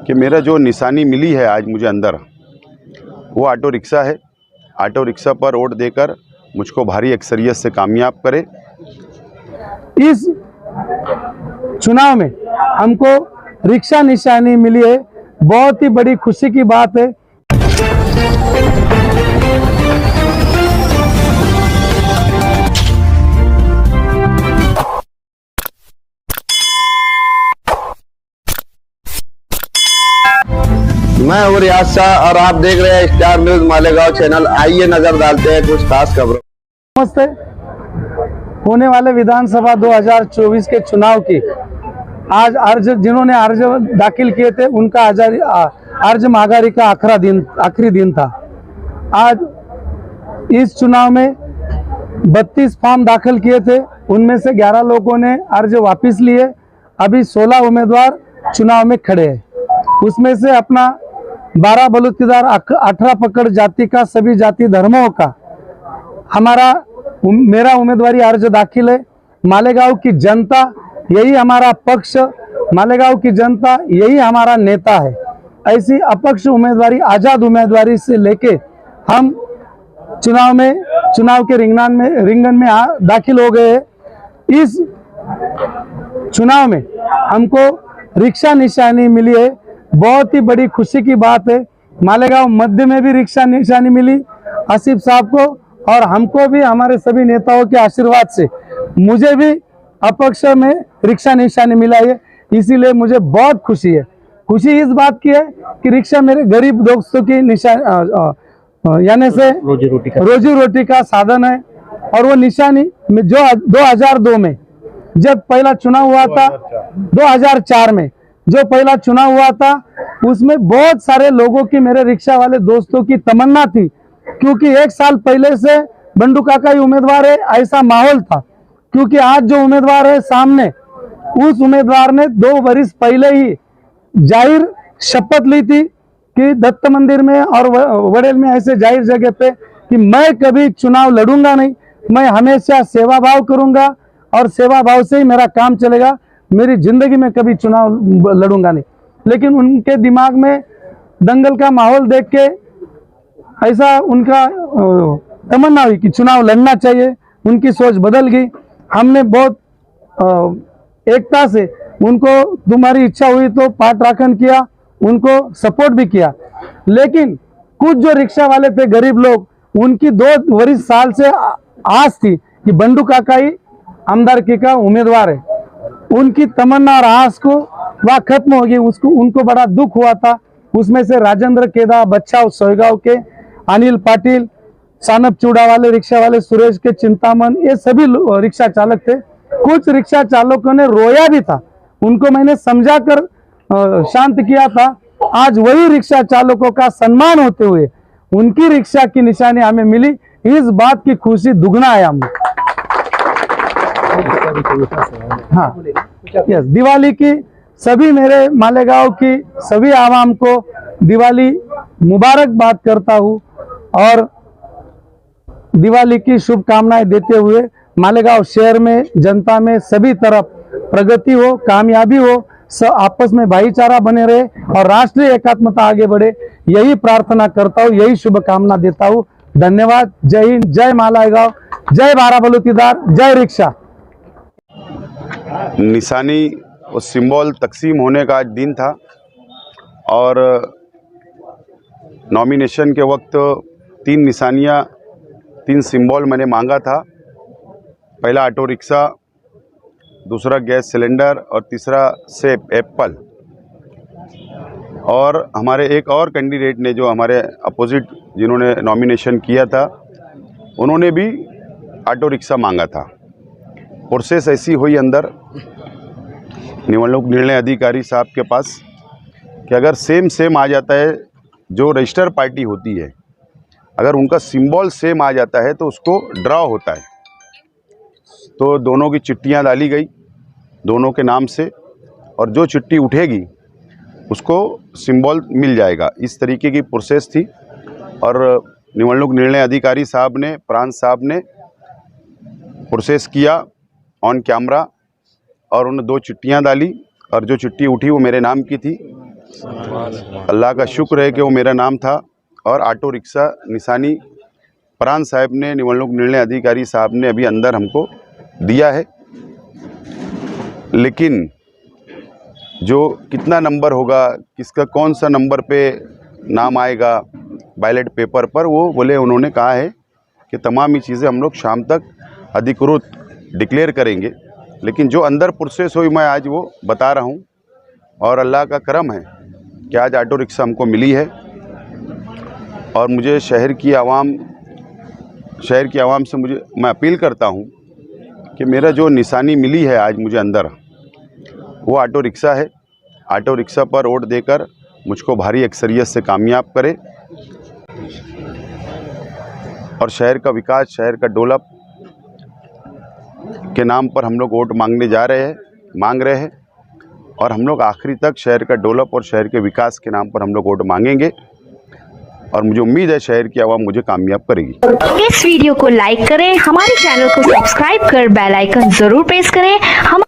कि मेरा जो निशानी मिली है आज मुझे अंदर, वो ऑटो रिक्शा है। ऑटो रिक्शा पर वोट देकर मुझको भारी अक्सरियत से कामयाब करे। इस चुनाव में हमको रिक्शा निशानी मिली है, बहुत ही बड़ी खुशी की बात है। मैं हूं रियाज शाह और आप देख रहे हैं स्टार न्यूज मालेगांव चैनल। आइए नजर डालते हैं कुछ खास खबरों। नमस्ते। होने वाले विधानसभा 2024 के चुनाव की आज जिन्होंने अर्ज दाखिल किए थे उनका अर्ज माघारी का आखिरी दिन था। आज इस चुनाव में 32 फॉर्म दाखिल किए थे, उनमें से 11 लोगों ने अर्ज वापस लिए। अभी 16 उम्मीदवार चुनाव में खड़े हैं। उसमें से अपना 12 बलूचदार 18 पकड़ जाति का सभी जाति धर्मों का मेरा उम्मीदवारी अर्ज दाखिल है। मालेगांव की जनता यही हमारा पक्ष, मालेगांव की जनता यही हमारा नेता है। ऐसी अपक्ष उम्मीदवारी, आजाद उम्मीदवारी से लेके हम चुनाव के रिंगन में दाखिल हो गए हैं। इस चुनाव में हमको रिक्शा निशानी मिली है, बहुत ही बड़ी खुशी की बात है। मालेगांव मध्य में भी रिक्शा निशानी मिली आसिफ साहब को, और हमको भी हमारे सभी नेताओं के आशीर्वाद से मुझे भी अपक्ष में रिक्शा निशानी मिला है। इसीलिए मुझे बहुत खुशी है। खुशी इस बात की है कि रिक्शा मेरे गरीब दोस्तों की यानी से रोजी रोटी का साधन है। और वो निशानी जो 2002 में जब पहला चुनाव हुआ था, 2004 में जो पहला चुनाव हुआ था, उसमें बहुत सारे लोगों की, मेरे रिक्शा वाले दोस्तों की तमन्ना थी, क्योंकि 1 साल पहले से बंडू काका ही उम्मीदवार है, ऐसा माहौल था। क्योंकि आज जो उम्मीदवार है सामने, उस उम्मीदवार ने 2 वर्ष पहले ही जाहिर शपथ ली थी कि दत्त मंदिर में और वड़ेल में ऐसे जाहिर जगह पे कि मैं कभी चुनाव लड़ूंगा नहीं, मैं हमेशा सेवा भाव करूंगा और सेवा भाव से ही मेरा काम चलेगा, मेरी जिंदगी में कभी चुनाव लड़ूंगा नहीं। लेकिन उनके दिमाग में दंगल का माहौल देख के ऐसा उनका तमन्ना हुई कि चुनाव लड़ना चाहिए। उनकी सोच बदल गई। हमने बहुत एकता से उनको, तुम्हारी इच्छा हुई तो पाठराखन किया, उनको सपोर्ट भी किया। लेकिन कुछ जो रिक्शा वाले थे, गरीब लोग, उनकी 2 वर्ष साल से आस थी कि बंडू काका ही आमदारकी का उम्मीदवार है। उनकी तमन्ना और आस को वह खत्म हो गई। उनको बड़ा दुख हुआ था। उसमें से राजेंद्र केदा, बच्चा सोयगांव के अनिल पाटिल, सानप चूड़ा वाले रिक्शा वाले सुरेश के चिंतामन, ये सभी रिक्शा चालक थे। कुछ रिक्शा चालकों ने रोया भी था, उनको मैंने समझा कर शांत किया था। आज वही रिक्शा चालकों का सम्मान होते हुए उनकी रिक्शा की निशानी हमें मिली, इस बात की खुशी दुगना है हमें। हाँ, यस, दिवाली की सभी मेरे मालेगांव की सभी आवाम को दिवाली मुबारकबाद करता हूँ और दिवाली की शुभकामनाएं देते हुए मालेगांव शहर में, जनता में सभी तरफ प्रगति हो, कामयाबी हो, सब आपस में भाईचारा बने रहे और राष्ट्रीय एकात्मता आगे बढ़े, यही प्रार्थना करता हूँ, यही शुभकामना देता हूँ। धन्यवाद। जय हिंद, जय मालेगांव, जय 12 बलूचदार, जय रिक्शा। निशानी और सिंबल तकसीम होने का आज दिन था और नॉमिनेशन के वक्त 3 निशानियाँ, 3 सिंबल मैंने मांगा था। पहला ऑटो रिक्शा, दूसरा गैस सिलेंडर और तीसरा सेब एप्पल। और हमारे एक और कैंडिडेट ने, जो हमारे अपोजिट जिन्होंने नॉमिनेशन किया था, उन्होंने भी ऑटो रिक्शा मांगा था। प्रोसेस ऐसी हुई अंदर निवडणूक निर्णय अधिकारी साहब के पास कि अगर सेम आ जाता है, जो रजिस्टर पार्टी होती है, अगर उनका सिंबल सेम आ जाता है तो उसको ड्रॉ होता है। तो दोनों की चिट्ठियां डाली गई दोनों के नाम से, और जो चिट्ठी उठेगी उसको सिंबल मिल जाएगा। इस तरीके की प्रोसेस थी। और निवडणूक निर्णय अधिकारी साहब ने, प्रांत साहब ने प्रोसेस किया ऑन कैमरा, और उन्होंने 2 चिट्ठियां डाली, और जो चिट्ठी उठी वो मेरे नाम की थी। अल्लाह का शुक्र है कि वो मेरा नाम था और ऑटो रिक्शा निशानी प्राण साहब ने, निवडणूक निर्णय अधिकारी साहब ने अभी अंदर हमको दिया है। लेकिन जो कितना नंबर होगा, किसका कौन सा नंबर पे नाम आएगा बैलेट पेपर पर, वो बोले उन्होंने कहा है कि तमाम ये चीज़ें हम लोग शाम तक अधिकृत डिक्लेयर करेंगे। लेकिन जो अंदर प्रोसेस हुई मैं आज वो बता रहा हूँ। और अल्लाह का करम है कि आज ऑटो रिक्शा हमको मिली है। और मुझे शहर की आवाम से मैं अपील करता हूँ कि मेरा जो निशानी मिली है आज मुझे अंदर, वो ऑटो रिक्शा है। ऑटो रिक्शा पर वोट देकर मुझको भारी अक्सरियत से कामयाब करे और शहर का विकास, शहर का डेवलप के नाम पर हम लोग वोट मांग रहे हैं और हम लोग आखिरी तक शहर का डेवलप और शहर के विकास के नाम पर हम लोग वोट मांगेंगे और मुझे उम्मीद है शहर की आवाम मुझे कामयाब करेगी। इस वीडियो को लाइक करें, हमारे चैनल को सब्सक्राइब कर बेल आइकन जरूर प्रेस करें। हम